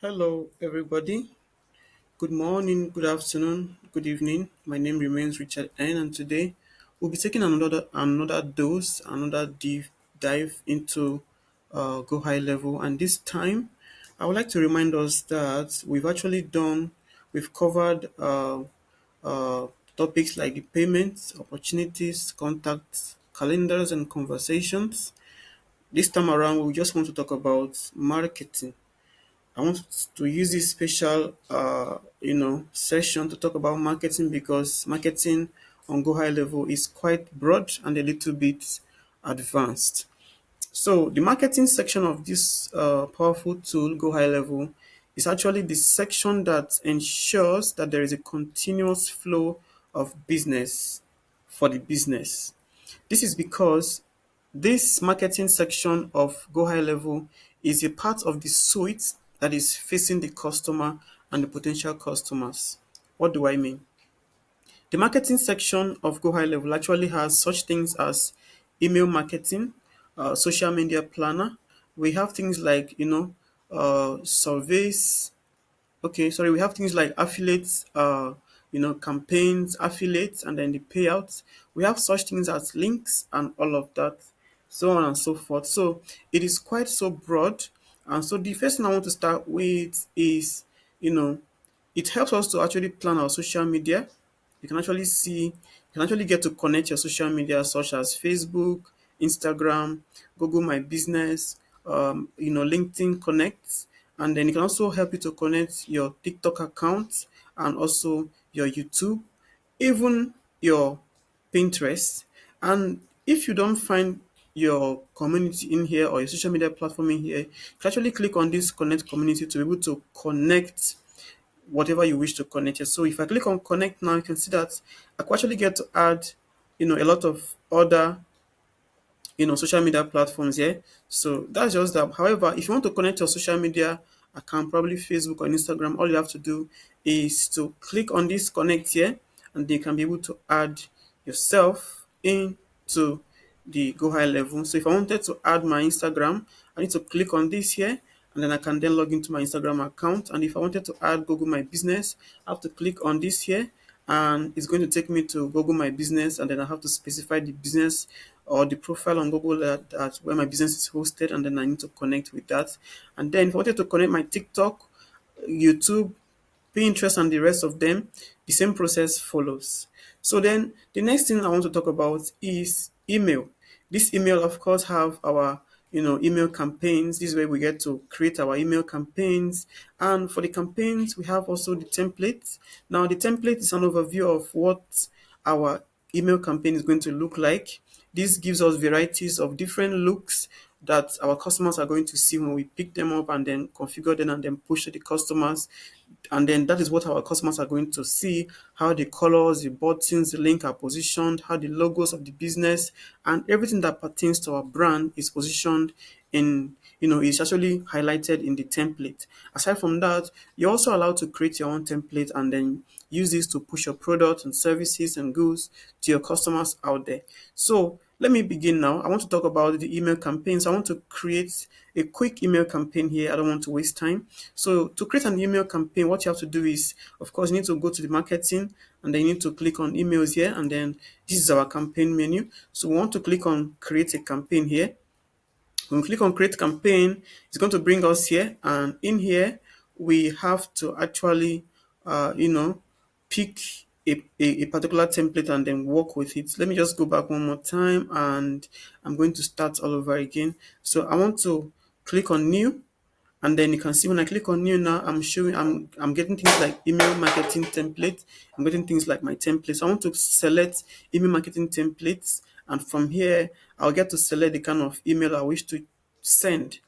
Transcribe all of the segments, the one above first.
Hello, everybody. Good morning, good afternoon, good evening. My name remains Richard N, and today we'll be taking another dose, another deep dive into Go High Level. And this time, I would like to remind us that we've covered uh, topics like the payments, opportunities, contacts, calendars, and conversations. This time around, we just want to talk about marketing. I want to use this special, session to talk about marketing because marketing on Go High Level is quite broad and a little bit advanced. So the marketing section of this powerful tool, Go High Level, is actually the section that ensures that there is a continuous flow of business for the business. This is because this marketing section of Go High Level is a part of the suite that is facing the customer and the potential customers. What do I mean? The marketing section of Go High Level actually has such things as email marketing, social media planner. We have things like, surveys. Okay, sorry, we have things like affiliates, campaigns, affiliates, and then the payouts. We have such things as links and all of that, so on and so forth. So it is quite so broad. And so the first thing I want to start with is, you know, it helps us to actually plan our social media. You can actually get to connect your social media such as Facebook, Instagram, Google My Business, LinkedIn Connect, and then it can also help you to connect your TikTok account and also your YouTube, even your Pinterest. And if you don't find your community in here or your social media platform in here, you can actually click on this connect community to be able to connect whatever you wish to connect it. So if I click on connect now, you can see that I could actually get to add, a lot of other social media platforms here. So that's just that. However, if you want to connect your social media account, probably Facebook or Instagram, all you have to do is to click on this connect here, and they can be able to add yourself into the Go High Level. So if I wanted to add my Instagram, I need to click on this here, and then I can then log into my Instagram account. And if I wanted to add Google My Business, I have to click on this here, and it's going to take me to Google My Business, and then I have to specify the business or the profile on Google that where my business is hosted, and then I need to connect with that. And then if I wanted to connect my TikTok, YouTube, Pinterest, and the rest of them, the same process follows. So then the next thing I want to talk about is email. This email, of course, have our email campaigns. This is where we get to create our email campaigns. And for the campaigns, we have also the template. Now the template is an overview of what our email campaign is going to look like. This gives us varieties of different looks that our customers are going to see when we pick them up and then configure them and then push to the customers. And then that is what our customers are going to see, how the colors, the buttons, the link are positioned, how the logos of the business and everything that pertains to our brand is positioned in, is actually highlighted in the template. Aside from that, you're also allowed to create your own template and then use this to push your products and services and goods to your customers out there. So let me begin now. I want to talk about the email campaigns. I want to create a quick email campaign here. I don't want to waste time. So to create an email campaign, what you have to do is, of course, you need to go to the marketing and then you need to click on emails here. And then this is our campaign menu. So we want to click on create a campaign here. When we click on create campaign, it's going to bring us here. And in here, we have to actually, pick a particular template and then work with it. Let me just go back one more time and I'm going to start all over again. So I want to click on new, and then you can see when I click on new now, I'm getting things like email marketing template. I'm getting things like my templates. So I want to select email marketing templates, and from here I'll get to select the kind of email I wish to send.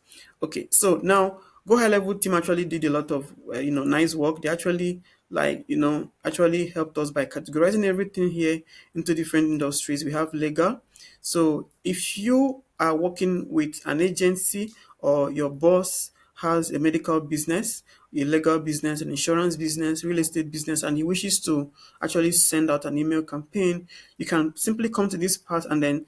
Okay, so now Go High Level team actually did a lot of nice work. They actually actually helped us by categorizing everything here into different industries. We have legal. So if you are working with an agency or your boss has a medical business, a legal business, an insurance business, real estate business, and he wishes to actually send out an email campaign, you can simply come to this part and then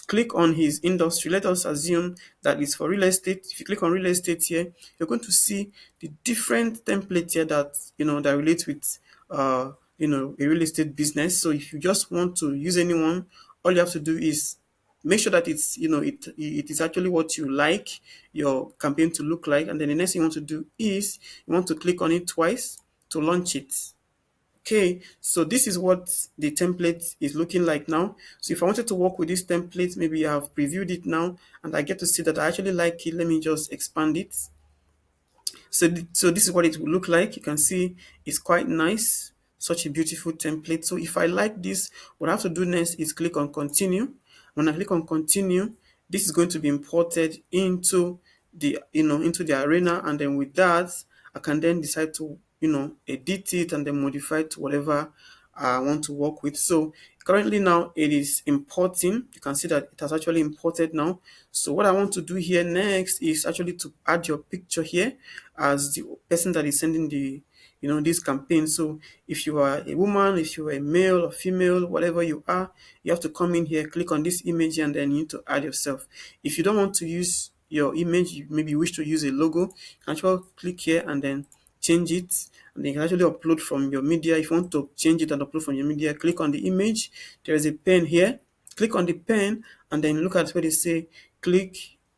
click on his industry. Let us assume that it's for real estate. If you click on real estate here, you're going to see the different templates here that that relate with a real estate business. So if you just want to use anyone, all you have to do is make sure that it is actually what you like your campaign to look like, and then the next thing you want to do is you want to click on it twice to launch it. Okay, so this is what the template is looking like now. So if I wanted to work with this template, maybe I have previewed it now and I get to see that I actually like it. Let me just expand it. So this is what it will look like. You can see it's quite nice, such a beautiful template. So if I like this, what I have to do next is click on continue. When I click on continue, this is going to be imported into the arena, and then with that, I can then decide to edit it and then modify it to whatever I want to work with. So currently now it is importing. You can see that it has actually imported now. So what I want to do here next is actually to add your picture here as the person that is sending this campaign. So if you are a woman, if you are a male or female, whatever you are, you have to come in here, click on this image, and then you need to add yourself. If you don't want to use your image, maybe you wish to use a logo, you can actually click here and then change it, and then you can actually upload from your media. If you want to change it and upload from your media, click on the image. There is a pen here. Click on the pen and then look at where they say click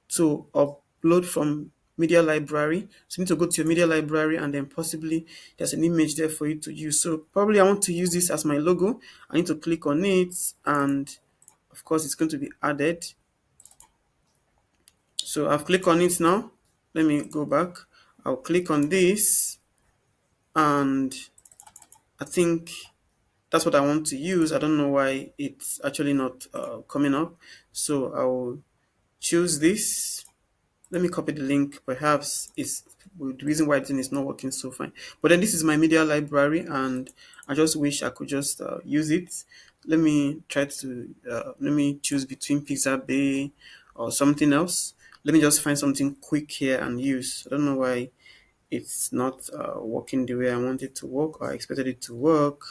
to upload from media library. So you need to go to your media library, and then possibly there's an image there for you to use. So probably I want to use this as my logo. I need to click on it, and of course it's going to be added. So I've clicked on it now. Let me go back. I'll click on this, and I think that's what I want to use. I don't know why it's actually not coming up. So I'll choose this. Let me copy the link. Perhaps it's the reason why it is not working so fine. But then this is my media library, and I just wish I could just use it. Let me choose between Pizza Bay or something else. Let me just find something quick here and use. I don't know why it's not working the way I want it to work or I expected it to work.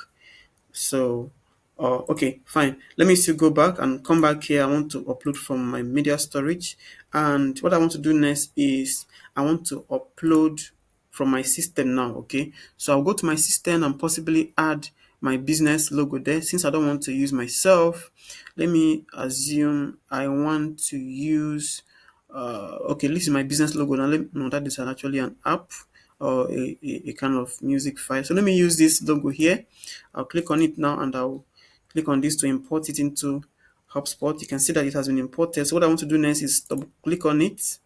So, okay, fine. Let me still go back and come back here. I want to upload from my media storage. And what I want to do next is I want to upload from my system now, okay? So I'll go to my system and possibly add my business logo there. Since I don't want to use myself, let me assume I want to use okay, this is my business logo. Now, no, that is actually an app or a kind of music file. So let me use this logo here. I'll click on it now, and I'll click on this to import it into HubSpot. You can see that it has been imported. So what I want to do next is double click on it.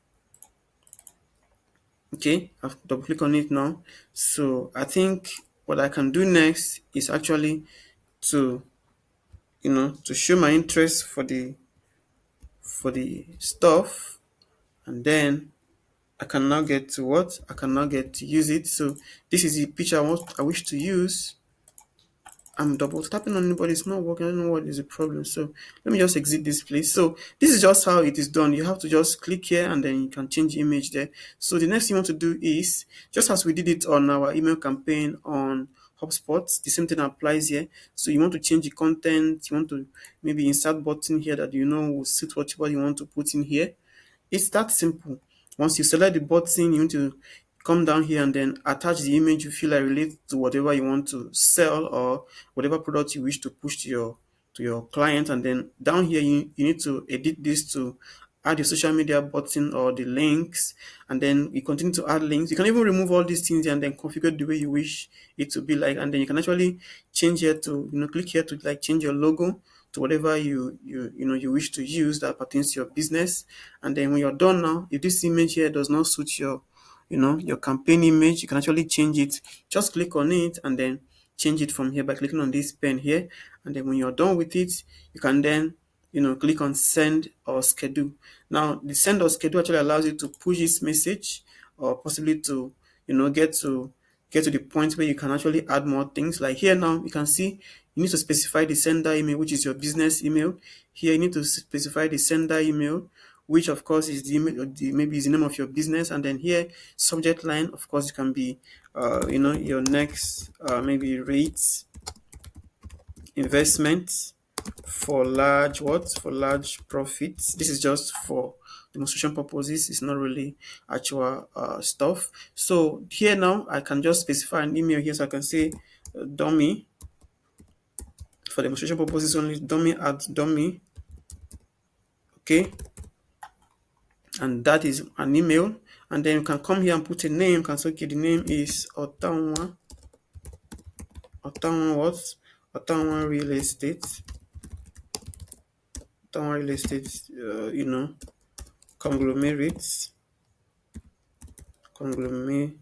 Okay, I've double click on it now. So I think what I can do next is actually to to show my interest for the stuff, and then I can now get to what? I can now get to use it. So this is the picture I wish to use. I'm double tapping on it, but it's not working. I don't know what is the problem. So let me just exit this place. So this is just how it is done. You have to just click here, and then you can change the image there. So the next thing you want to do is, just as we did it on our email campaign on HubSpot, the same thing applies here. So you want to change the content. You want to maybe insert button here that will suit what you want to put in here. It's that simple. Once you select the button, you need to come down here and then attach the image you feel like relates to whatever you want to sell or whatever product you wish to push to your client. And then down here, you need to edit this to add your social media button or the links, and then you continue to add links. You can even remove all these things and then configure the way you wish it to be like, and then you can actually change here to click here to like change your logo to whatever you wish to use that pertains to your business. And then when you're done now, if this image here does not suit your campaign image, you can actually change it. Just click on it and then change it from here by clicking on this pen here. And then when you're done with it, you can then click on send or schedule. Now the send or schedule actually allows you to push this message, or possibly to get to the point where you can actually add more things. Like here now, you can see you need to specify the sender email, which is your business email. Here you need to specify the sender email, which of course is the, maybe is the name of your business, and then here subject line, of course, it can be your next maybe rates investment for large what for large profits. This is just for demonstration purposes. It's not really actual stuff. So here now I can just specify an email here, so I can say dummy, for demonstration purposes only, dummy at dummy. Okay, and that is an email. And then you can come here and put a name. You can say, okay, the name is Ottawa what? Ottawa Real Estate. Ottawa Real Estate, conglomerates. Conglomerate.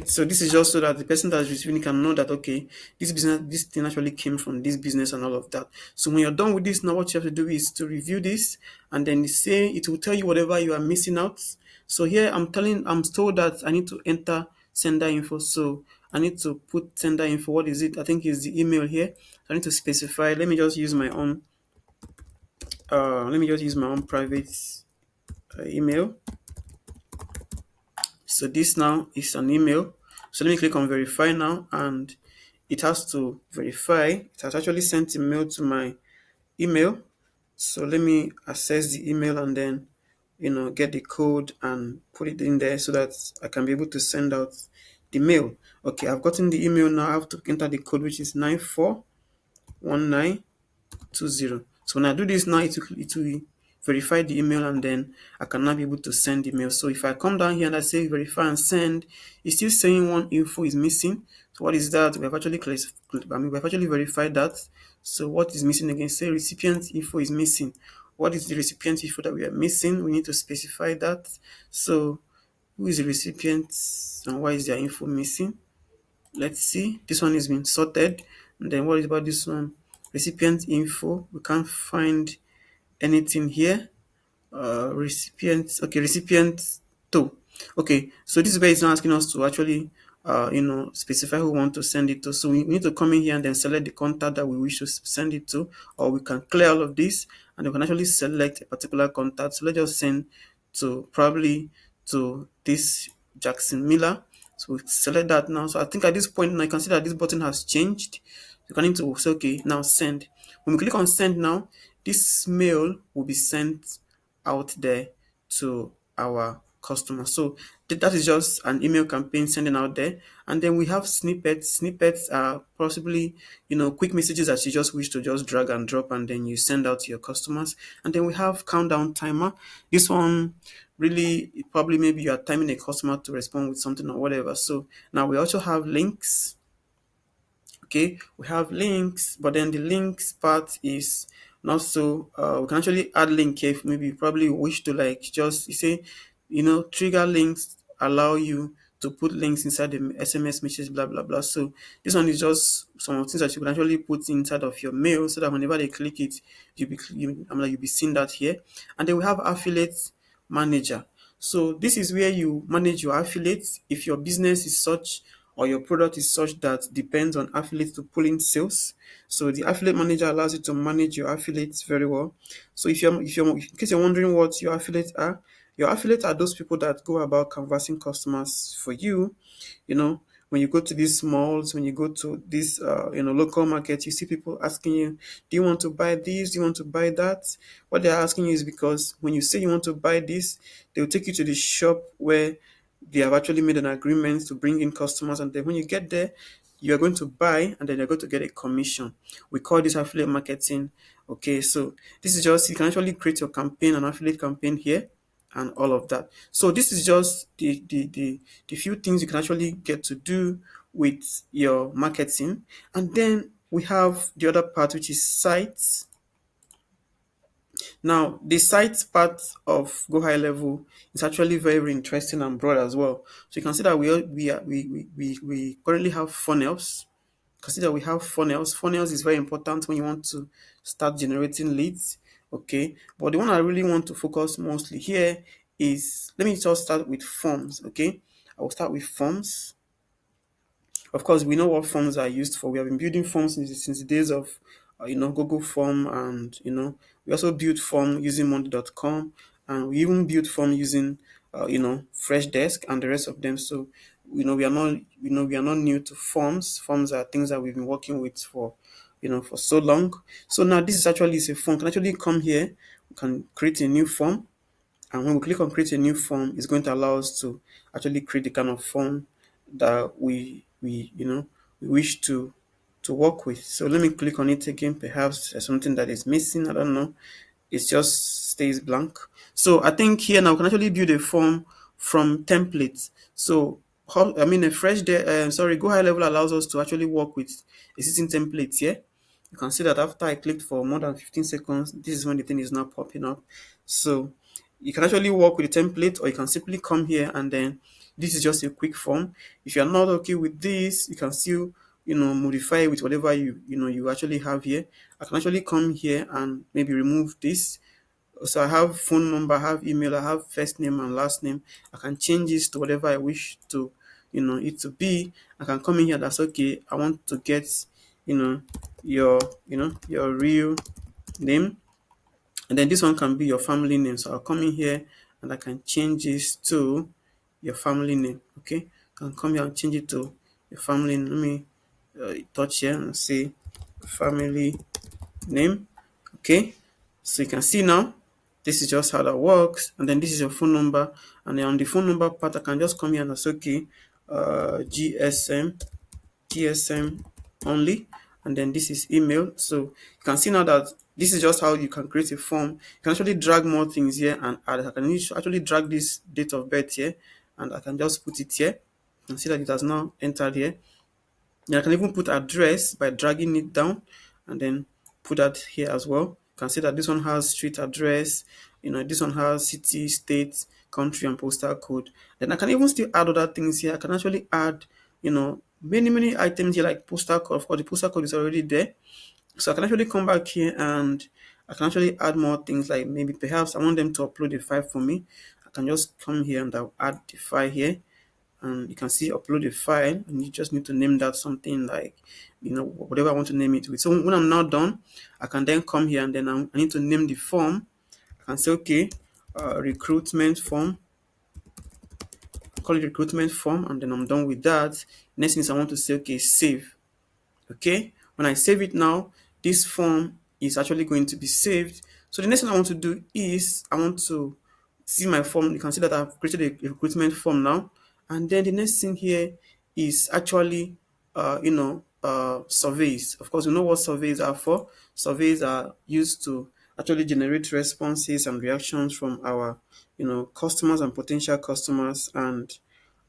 So this is just so that the person that is receiving it can know that, okay, this thing actually came from this business and all of that. So when you're done with this, now what you have to do is to review this, and then it will tell you whatever you are missing out. So here I'm told that I need to enter sender info. So I need to put sender info. What is it? I think it's the email here. I need to specify. Let me just use my own private email. So this now is an email. So let me click on verify now, and it has to verify. It has actually sent a mail to my email. So let me access the email and then get the code and put it in there so that I can be able to send out the mail. Okay, I've gotten the email now. I have to enter the code, which is 941920. So when I do this now, it will verify the email, and then I can now be able to send the email. So if I come down here and I say verify and send, it's still saying one info is missing. So what is that? We have actually verified that. So what is missing again? Say recipient info is missing. What is the recipient info that we are missing? We need to specify that. So who is the recipient and why is their info missing? Let's see. This one is being sorted. And then what is about this one? Recipient info. We can't find anything here. Recipients. Okay, recipient to. Okay, so this is where it's now asking us to actually specify who we want to send it to. So we need to come in here and then select the contact that we wish to send it to, or we can clear all of this and we can actually select a particular contact. So let's just send to probably to this Jackson Miller. So we select that now. So I think at this point now you can see that this button has changed. You can need to say, okay, now send. When we click on send now, this mail will be sent out there to our customer. So that is just an email campaign sending out there. And then we have snippets. Snippets are possibly, quick messages that you just wish to just drag and drop and then you send out to your customers. And then we have countdown timer. This one really probably maybe you are timing a customer to respond with something or whatever. So now we also have links. Okay, we have links, but then the links part is not so we can actually add link here if maybe you probably wish to like just you say trigger links allow you to put links inside the SMS message, blah blah blah. So this one is just some of the things that you can actually put inside of your mail so that whenever they click it, you'll be seeing that here. And then we have affiliate manager. So this is where you manage your affiliates. If your business is such or your product is such that depends on affiliates to pull in sales. So the affiliate manager allows you to manage your affiliates very well. So in case you're wondering what your affiliates are those people that go about canvassing customers for you. When you go to these malls, when you go to this local market, you see people asking you, do you want to buy this? Do you want to buy that? What they're asking you is because when you say you want to buy this, they'll take you to the shop where they have actually made an agreement to bring in customers, and then when you get there, you are going to buy and then you're going to get a commission. We call this affiliate marketing. Okay, so this is just you can actually create your campaign, an affiliate campaign here and all of that. So this is just the few things you can actually get to do with your marketing. And then we have the other part, which is sites. Now, the sites part of Go High Level is actually very, very interesting and broad as well. So you can see that we currently have funnels. Consider we have funnels. Funnels is very important when you want to start generating leads. Okay, but the one I really want to focus mostly here is, let me just start with forms. Okay, I will start with forms. Of course, we know what forms are used for. We have been building forms since the days of Google Form, and we also build form using Monday.com and we even build form using fresh desk and the rest of them. So we are not new to forms. Forms are things that we've been working with for for so long. So now this is actually is a form. We can actually come here, we can create a new form, and when we click on create a new form, it's going to allow us to actually create the kind of form that we wish to work with. So let me click on it again. Perhaps there's something that is missing. I don't know. It just stays blank. So I think here now we can actually build a form from templates. So I mean a fresh day, sorry, Go High Level allows us to actually work with existing templates here. You can see that after I clicked for more than 15 seconds, this is when the thing is now popping up. So you can actually work with the template, or you can simply come here and then this is just a quick form. If you're not okay with this, you can still modify it with whatever you actually have here. I can actually come here and maybe remove this. So I have phone number, I have email, I have first name and last name. I can change this to whatever I wish to it to be. I can come in here, that's okay. I want to get you know your your real name, and then this one can be your family name. So I'll come in here and I can change this to your family name. Okay, I can come here and change it to your family name. Let me touch here and say family name. Okay, so you can see now this is just how that works, and then this is your phone number, and then on the phone number part I can just come here and say okay, GSM only, and then this is email. So you can see now that this is just how you can create a form. You can actually drag more things here and add. I can actually drag this date of birth here, and I can just put it here. You can see that it has now entered here. Yeah, I can even put address by dragging it down and then put that here as well. You can see that this one has street address, this one has city, state, country, and postal code. Then I can even still add other things here. I can actually add, many items here like postal code. Of course, the postal code is already there. So I can actually come back here and I can actually add more things like maybe perhaps I want them to upload a file for me. I can just come here and I'll add the file here, and you can see upload a file, and you just need to name that something like whatever I want to name it with. So when I'm now done, I can then come here and then I need to name the form. I can say okay, recruitment form, call it recruitment form, and then I'm done with that. Next thing is I want to say okay, save. Okay, when I save it now, this form is actually going to be saved. So the next thing I want to do is I want to see my form. You can see that I've created a recruitment form now, and then the next thing here is actually surveys. Of course, we know what surveys are for. Surveys are used to actually generate responses and reactions from our customers and potential customers, and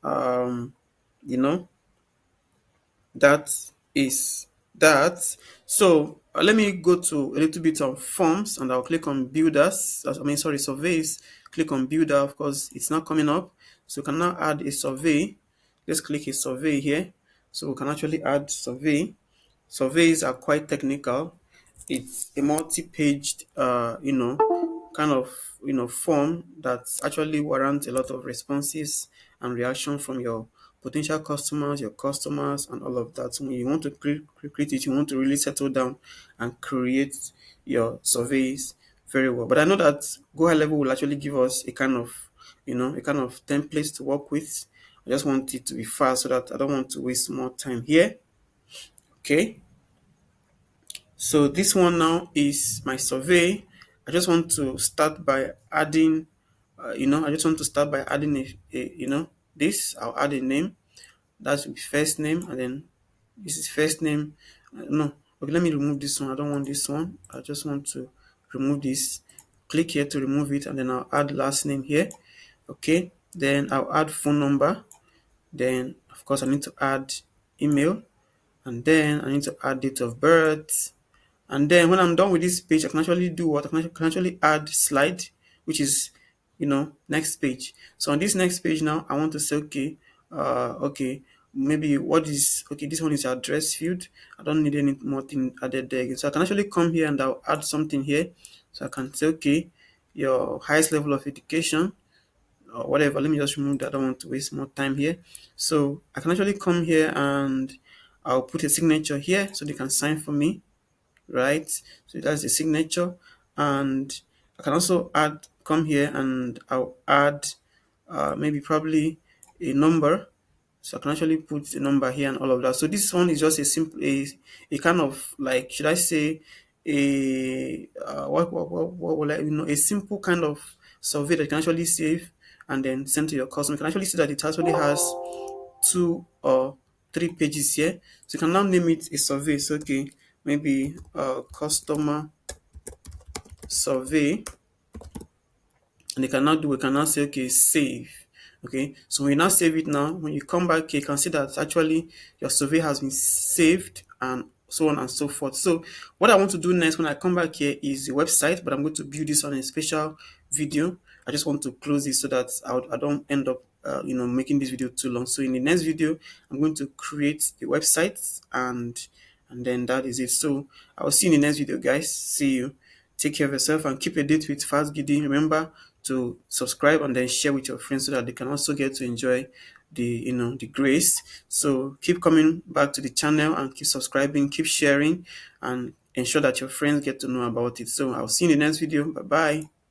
um, you know that is that. So let me go to a little bit of forms and I'll click on builders. I mean, sorry, surveys. Click on builder. Of course, it's not coming up. So we can now add a survey. Let's click a survey here. So we can actually add survey. Surveys are quite technical. It's a multi-paged, kind of, form that actually warrants a lot of responses and reaction from your potential customers, your customers, and all of that. So when you want to create it, you want to really settle down and create your surveys very well. But I know that Go High Level will actually give us a kind of, a kind of template to work with. I just want it to be fast so that I don't want to waste more time here. Okay. So this one now is my survey. I just want to start by adding, I just want to start by adding this. I'll add a name. That's first name, and then this is first name. No, okay, let me remove this one. I don't want this one. I just want to remove this. Click here to remove it, and then I'll add last name here. Okay, then I'll add phone number. Then, of course, I need to add email, and then I need to add date of birth. And then when I'm done with this page, I can actually do what? I can actually add slide, which is, next page. So on this next page now, I want to say, okay, maybe what is, okay, this one is address field. I don't need any more thing added there again. So I can actually come here and I'll add something here. So I can say, okay, your highest level of education or whatever. Let me just remove that. I don't want to waste more time here. So I can actually come here and I'll put a signature here so they can sign for me, right? So that's the signature, and I can also add, come here and I'll add maybe probably a number. So I can actually put a number here and all of that. So this one is just a simple, a kind of like, should I say, a what will I, a simple kind of survey that you can actually save and then send to your customer. You can actually see that it actually has 2 or 3 pages here. So you can now name it a survey. So okay, maybe customer survey, and they can now do, we can now say okay, save. Okay, so when you now save it, now when you come back here, you can see that actually your survey has been saved and so on and so forth. So what I want to do next when I come back here is the website, but I'm going to build this on a special video. I just want to close it so that I don't end up making this video too long. So in the next video, I'm going to create the website, and then that is it. So I will see you in the next video, guys. See you. Take care of yourself and keep a date with Fast Giddy. Remember to subscribe and then share with your friends so that they can also get to enjoy the grace. So keep coming back to the channel and keep subscribing, keep sharing, and ensure that your friends get to know about it. So I'll see you in the next video. Bye bye.